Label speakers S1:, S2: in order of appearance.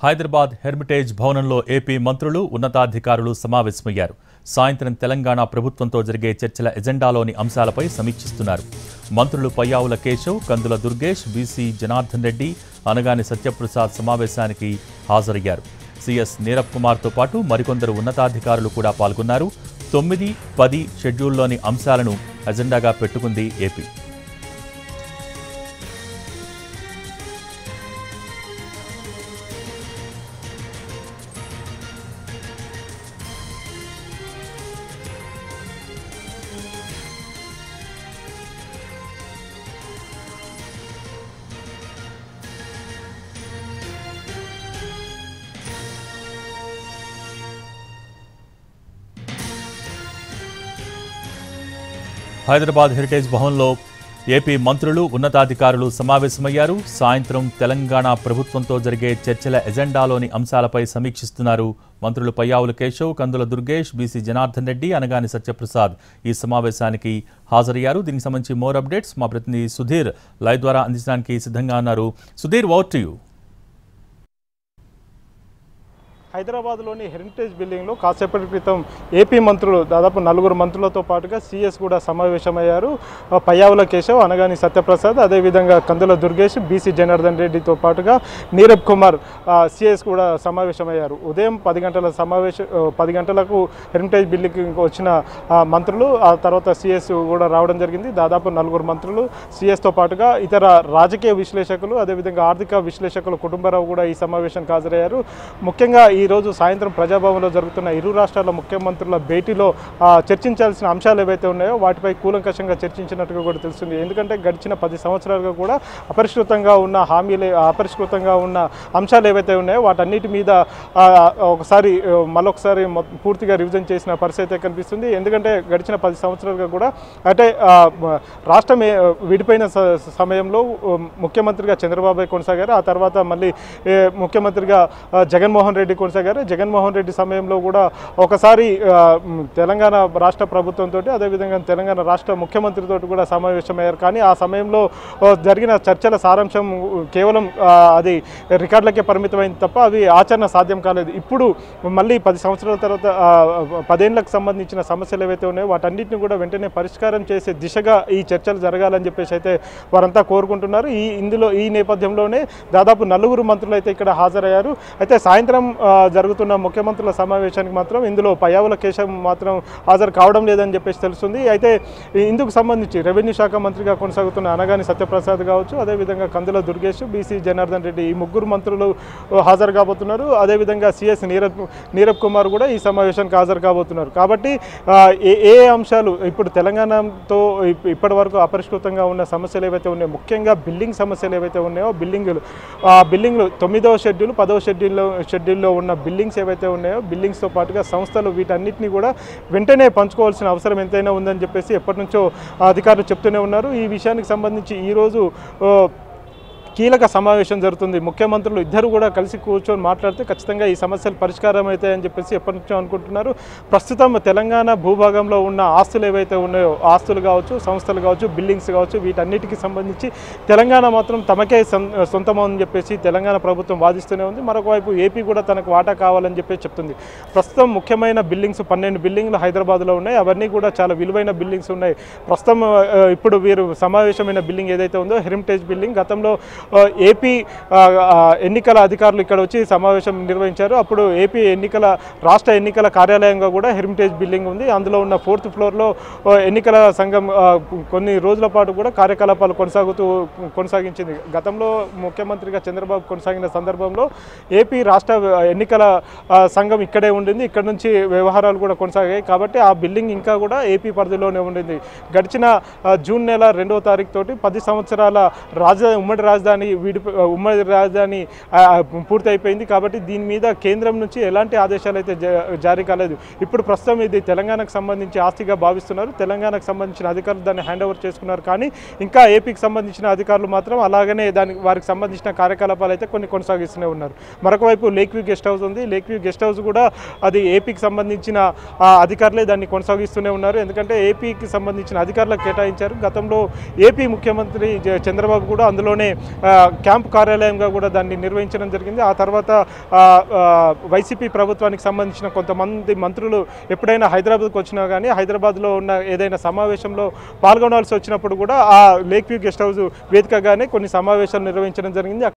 S1: Hyderabad Hermitage భవనంలో AP మంత్రులు ఉన్నతాధికారులు సమావేశమయ్యారు. సాయంత్రం తెలంగాణ ప్రభుత్వంతో జరిగే చర్చల ఎజెండాలోని అంశాలపై సమీక్షిస్తున్నారు. మంత్రులు పయ్యావుల కేశవ్, కందుల దుర్గేష్, బీసీ జనార్దన్ రెడ్డి, అనగాని సత్యప్రసాద్ సమావేశానికి హాజరయ్యారు. సీఎస్ నీరబ్ కుమార్తో పాటు మరికొందరు ఉన్నతాధికారులు కూడా పాల్గొన్నారు. 9, 10 షెడ్యూల్లోని అంశాలను ఎజెండాగా పెట్టుకుంది ఏపీ. హైదరాబాద్ హెరిటేజ్ భవన్లో ఏపీ మంత్రులు ఉన్నతాధికారులు సమావేశమయ్యారు. సాయంత్రం తెలంగాణ ప్రభుత్వంతో జరిగే చర్చల ఎజెండాలోని అంశాలపై సమీక్షిస్తున్నారు. మంత్రులు పయ్యావుల కేశవ్, కందుల దుర్గేష్, బీసీ జనార్దన్ రెడ్డి, అనగాని సత్యప్రసాద్ ఈ సమావేశానికి హాజరయ్యారు. దీనికి సంబంధించి మోర్ అప్డేట్స్ మా ప్రతినిధి సుధీర్ లైవ్ ద్వారా అందించడానికి సిద్ధంగా ఉన్నారు. Sudheer, over to you.
S2: హైదరాబాద్లోని హెరిటేజ్ బిల్డింగ్లో కాసేపటి క్రితం ఏపీ మంత్రులు దాదాపు 4 మంత్రులతో పాటుగా సీఎస్ కూడా సమావేశమయ్యారు. పయ్యావుల కేశవ్, అనగాని సత్యప్రసాద్, అదేవిధంగా కందుల దుర్గేష్, బీసీ జనార్దన్ రెడ్డితో పాటుగా నీరబ్ కుమార్ సీఎస్ కూడా సమావేశమయ్యారు. ఉదయం 10 గంటలకు హెరిటేజ్ బిల్డింగ్కి వచ్చిన మంత్రులు ఆ తర్వాత సీఎస్ కూడా రావడం జరిగింది. దాదాపు 4 మంత్రులు సీఎస్తో పాటుగా ఇతర రాజకీయ విశ్లేషకులు, అదేవిధంగా ఆర్థిక విశ్లేషకులు కుటుంబరావు కూడా ఈ సమావేశానికి హాజరయ్యారు. ముఖ్యంగా ఈరోజు సాయంత్రం ప్రజాభవన్లో జరుగుతున్న ఇరు రాష్ట్రాల ముఖ్యమంత్రుల భేటీలో చర్చించాల్సిన అంశాలు ఏవైతే ఉన్నాయో వాటిపై కూలంకషంగా చర్చించినట్టుగా కూడా తెలుస్తుంది. ఎందుకంటే గడిచిన 10 సంవత్సరాలుగా కూడా అపరిష్కృతంగా ఉన్న అపరిష్కృతంగా ఉన్న అంశాలు ఏవైతే ఉన్నాయో వాటన్నిటి మీద మరొకసారి పూర్తిగా రివిజన్ చేసిన పరిస్థితి కనిపిస్తుంది. ఎందుకంటే గడిచిన 10 సంవత్సరాలుగా కూడా అంటే రాష్ట్రం విడిపోయిన సమయంలో ముఖ్యమంత్రిగా చంద్రబాబు కొనసాగారు. ఆ తర్వాత మళ్ళీ ముఖ్యమంత్రిగా జగన్మోహన్ రెడ్డి కొనసాగారు. జగన్మోహన్ రెడ్డి సమయంలో కూడా ఒకసారి తెలంగాణ రాష్ట్ర ప్రభుత్వంతో, అదేవిధంగా తెలంగాణ రాష్ట్ర ముఖ్యమంత్రితో కూడా సమావేశమయ్యారు. కానీ ఆ సమయంలో జరిగిన చర్చల సారాంశం కేవలం అది రికార్డులకే పరిమితమైంది తప్ప అవి ఆచరణ సాధ్యం కాలేదు. ఇప్పుడు మళ్ళీ 10 సంవత్సరాల తర్వాత 10 ఏళ్లకు సంబంధించిన సమస్యలు ఏవైతే ఉన్నాయో వాటన్నిటిని కూడా వెంటనే పరిష్కారం చేసే దిశగా ఈ చర్చలు జరగాలని చెప్పేసి అయితే వారంతా కోరుకుంటున్నారు. ఈ నేపథ్యంలోనే దాదాపు 4 మంత్రులు అయితే ఇక్కడ హాజరయ్యారు. అయితే సాయంత్రం జరుగుతున్న ముఖ్యమంత్రుల సమావేశానికి మాత్రం ఇందులో పయ్యావుల కేశవ్ మాత్రం హాజరు కావడం లేదని చెప్పేసి తెలుస్తుంది. అయితే ఇందుకు సంబంధించి రెవెన్యూ శాఖ మంత్రిగా కొనసాగుతున్న అనగాని సత్యప్రసాద్ కావచ్చు, అదేవిధంగా కందుల దుర్గేష్, బీసీ జనార్దన్ రెడ్డి ఈ 3 మంత్రులు హాజరు కాబోతున్నారు. అదేవిధంగా సీఎస్ నీరబ్ కుమార్ కూడా ఈ సమావేశానికి హాజరు కాబోతున్నారు. కాబట్టి ఏ అంశాలు ఇప్పుడు తెలంగాణతో ఇప్పటి వరకు అపరిష్కృతంగా ఉన్న సమస్యలు ఏవైతే ఉన్నాయో, ముఖ్యంగా బిల్డింగ్ సమస్యలు ఏవైతే ఉన్నాయో బిల్డింగులు 9వ షెడ్యూల్ 10వ షెడ్యూల్లో ఉన్న బిల్డింగ్స్ ఏవైతే ఉన్నాయో బిల్డింగ్స్తో పాటుగా సంస్థలు వీటన్నిటిని కూడా వెంటనే పంచుకోవాల్సిన అవసరం ఎంతైనా ఉందని చెప్పేసి ఎప్పటి నుంచో అధికారులు చెప్తూనే ఉన్నారు. ఈ విషయానికి సంబంధించి ఈరోజు కీలక సమావేశం జరుగుతుంది. ముఖ్యమంత్రులు ఇద్దరు కూడా కలిసి కూర్చొని మాట్లాడితే ఖచ్చితంగా ఈ సమస్యలు పరిష్కారం అవుతాయని చెప్పేసి ఎప్పటి నుంచో అనుకుంటున్నారు. ప్రస్తుతం తెలంగాణ భూభాగంలో ఉన్న ఆస్తులు ఏవైతే ఉన్నాయో, ఆస్తులు కావచ్చు, సంస్థలు కావచ్చు, బిల్డింగ్స్ కావచ్చు, వీటన్నిటికీ సంబంధించి తెలంగాణ మాత్రం తమకే సొంతమని చెప్పేసి తెలంగాణ ప్రభుత్వం వాదిస్తూనే ఉంది. మరొకవైపు ఏపీ కూడా తనకు వాటా కావాలని చెప్పేసి చెప్తుంది. ప్రస్తుతం ముఖ్యమైన బిల్డింగ్స్ 12 బిల్డింగ్లు హైదరాబాద్లో ఉన్నాయి. అవన్నీ కూడా చాలా విలువైన బిల్డింగ్స్ ఉన్నాయి. ప్రస్తుతం ఇప్పుడు వీరు సమావేశమైన బిల్డింగ్ ఏదైతే ఉందో హెరిటేజ్ బిల్డింగ్, గతంలో ఏపీ ఎన్నికల అధికారులు ఇక్కడ వచ్చి సమావేశం నిర్వహించారు. అప్పుడు ఏపీ రాష్ట్ర ఎన్నికల కార్యాలయంగా కూడా హెరిటేజ్ బిల్డింగ్ ఉంది. అందులో ఉన్న 4th ఫ్లోర్లో ఎన్నికల సంఘం కొన్ని రోజుల పాటు కూడా కార్యకలాపాలు కొనసాగించింది. గతంలో ముఖ్యమంత్రిగా చంద్రబాబు కొనసాగిన సందర్భంలో ఏపీ రాష్ట్ర ఎన్నికల సంఘం ఇక్కడే ఉండింది. ఇక్కడ నుంచి వ్యవహారాలు కూడా కొనసాగాయి. కాబట్టి ఆ బిల్డింగ్ ఇంకా కూడా ఏపీ పరిధిలోనే ఉండింది. గడిచిన జూన్ నెల 2వ తారీఖు తోటి 10 సంవత్సరాల ఉమ్మడి రాజధాని పూర్తి అయిపోయింది. కాబట్టి దీని మీద కేంద్రం నుంచి ఎలాంటి ఆదేశాలు అయితే జారీ కాలేదు. ఇప్పుడు ప్రస్తుతం ఇది తెలంగాణకు సంబంధించి ఆస్తిగా భావిస్తున్నారు. తెలంగాణకు సంబంధించిన అధికారులు దాన్ని హ్యాండ్ ఓవర్ చేసుకున్నారు. కానీ ఇంకా ఏపీకి సంబంధించిన అధికారులు మాత్రం అలాగనే వారికి సంబంధించిన కార్యకలాపాలు అయితే కొన్ని కొనసాగిస్తూనే ఉన్నారు. మరొకవైపు లేక్ వ్యూ గెస్ట్ హౌస్ ఉంది. లేక్ వ్యూ గెస్ట్ హౌస్ కూడా అది ఏపీకి సంబంధించిన అధికారులే దాన్ని కొనసాగిస్తూనే ఉన్నారు. ఎందుకంటే ఏపీకి సంబంధించిన అధికారులకు కేటాయించారు. గతంలో ఏపీ ముఖ్యమంత్రి చంద్రబాబు కూడా అందులోనే క్యాంప్ కార్యాలయంగా కూడా దాన్ని నిర్వహించడం జరిగింది. ఆ తర్వాత వైసీపీ ప్రభుత్వానికి సంబంధించిన కొంతమంది మంత్రులు ఎప్పుడైనా హైదరాబాద్కు వచ్చినా కానీ హైదరాబాద్లో ఉన్న ఏదైనా సమావేశంలో పాల్గొనాల్సి వచ్చినప్పుడు కూడా ఆ లేక్ వ్యూ గెస్ట్ హౌస్ వేదికగానే కొన్ని సమావేశాలు నిర్వహించడం జరిగింది.